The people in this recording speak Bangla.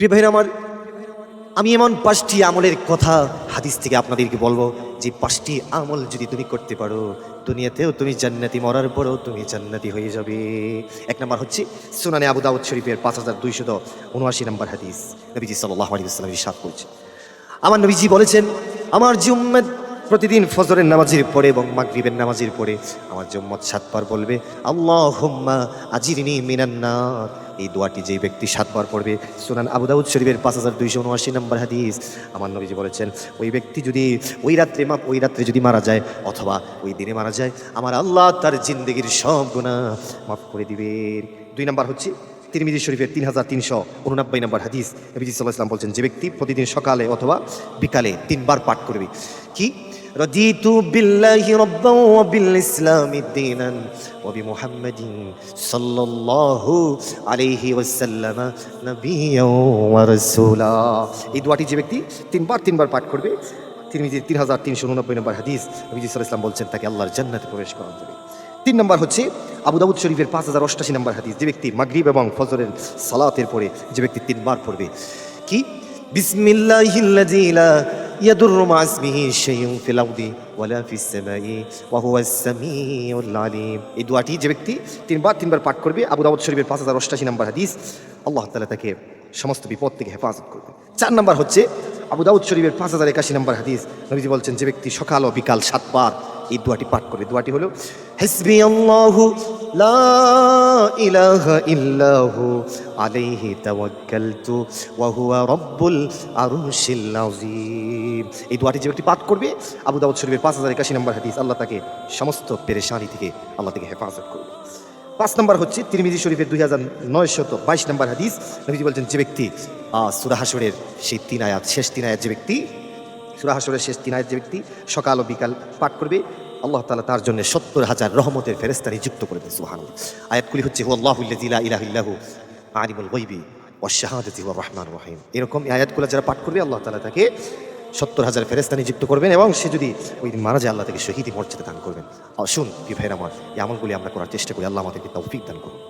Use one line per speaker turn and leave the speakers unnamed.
প্রিয় ভাইরা আমার, আমি এমন 5টি আমলের কথা হাদিস থেকে আপনাদেরকে বলবো, যে 5টি আমল যদি তুমি করতে পারো, দুনিয়াতেও তুমি জান্নাতি, মরার পরেও তুমি জান্নাতি হয়ে যাবে। 1 নাম্বার হচ্ছে সুনানে আবু দাউদ শরীফের 5279 নম্বর হাদিস। নবীজি সাল্লাল্লাহু আলাইহি ওয়াসাল্লাম ইরশাদ করেছেন, আমার নবীজি বলেছেন, আমার যে উম্মত প্রতিদিন ফজরের নামাজের পরে এবং মাগরিবের নামাজের পরে আমার যে উম্মত 7 বার বলবে আল্লাহুম্মা আজিরনি মিনান নার, এই দোয়াটি যে ব্যক্তি 7 বার পড়বে, সুনান আবু দাউদ শরীফের 5279 নম্বর হাদিস, আমার নবীজি বলেছেন, ওই ব্যক্তি যদি ওই রাত্রে যদি মারা যায় অথবা ওই দিনে মারা যায়, আমার আল্লাহ তার জিন্দেগির সব গুনাহ মাফ করে দিবেন। 2 নাম্বার হচ্ছে তিরমিজি শরীফের 3389 নম্বর হাদিস। নবীজি সাল্লাল্লাহু আলাইহি ওয়াসাল্লাম বলছেন, যে ব্যক্তি প্রতিদিন সকালে অথবা বিকালে 3 বার পাঠ করবে, কি রাদিতু বিল্লাহি রাব্বান ওয়া বিল ইসলামি দীনান ওয়া বিমুহাম্মাদিন সাল্লাল্লাহু আলাইহি ওয়াসাল্লাম নবিয়্যান ওয়া রাসূলা। এই দোয়াটি যে ব্যক্তি 3 বার পাঠ করবে, তিরমিজির 3389 নম্বর হাদিস, নবীজি সাল্লাল্লাহু আলাইহি ওয়াসাল্লাম বলছেন, তাকে আল্লাহর জান্নাতে প্রবেশ করানো হবে। 3 নম্বর হচ্ছে আবু দাউদ শরীফের 5088 নম্বর হাদিস, যে ব্যক্তি মাগরিব এবং ফজরের সালাতের পরে যে ব্যক্তি 3 বার পড়বে, কি বিসমিল্লাহিল্লাযী লা ইয়াদুররু মা ইসমিহি শাইউন ফিল আরদি ওয়ালা ফিস সামাই ওয়া হুয়াস সামিউল আলিম। এই দোয়াটি যে ব্যক্তি 3 বার পাঠ করবে, আবু দাউদ শরীফের 5088 নম্বর হাদিস, আল্লাহ তাআলা তাকে সমস্ত বিপদ থেকে হেফাজত করবে। 4 নম্বর হচ্ছে আবু দাউদ শরীফের 5081 নম্বর হাদিস, নবীজি বলছেন, যে ব্যক্তি সকাল ও বিকাল 7 বার এই দোয়াটি পাঠ করবে, দোয়াটি হলো হাসবি আল্লাহু লা ইলাহা ইল্লাহু আলাইহি তাওয়াক্কালতু ওয়া হুয়া রাব্বুল আরশিল আযীম। এই দোয়াটি যে ব্যক্তি পাঠ করবে, আবু দাউদ শরীফের 5081 নম্বর হাদিস, আল্লাহ তাকে সমস্ত পেরেশানি থেকে আল্লাহ তাকে হেফাজত করবে। 5 নম্বর হচ্ছে তিরমিজি শরীফের 2922 নম্বর হাদিস, নবীজি বলছেন, যে ব্যক্তি সূরা হাশরের সেই 3 আয়াত, শেষ 3 আয়াত, যে ব্যক্তি সূরা হাশরের শেষ 3 আয়াত যে ব্যক্তি সকাল ও বিকাল পাঠ করবে, আল্লাহ তাআলা তার জন্য 70,000 রহমতের ফেরেশতা নিযুক্ত করে দেন। সুবহানাল্লাহ। আয়াতগুলি হচ্ছে হুয়াল্লাহুল্লাযী লা ইলাহা ইল্লাহু আলিমুল গায়বি ওয়াশ শাহাদাতি ওয়ার রহমানুর রহিম। এরকম এই আয়াতগুলো যারা পাঠ করবে, আল্লাহ তাআলা তাকে 70,000 ফেরেশতা নিযুক্ত করবেন এবং সে যদি ওই দিন মারা যায়, আল্লাহ তাকে শহীদি মর্যাদা দান করবেন। আসুন প্রিয় ভাইরা আমার, এই আমলগুলি আমরা করার চেষ্টা করি। আল্লাহ আমাদেরকে তৌফিক দান করুন।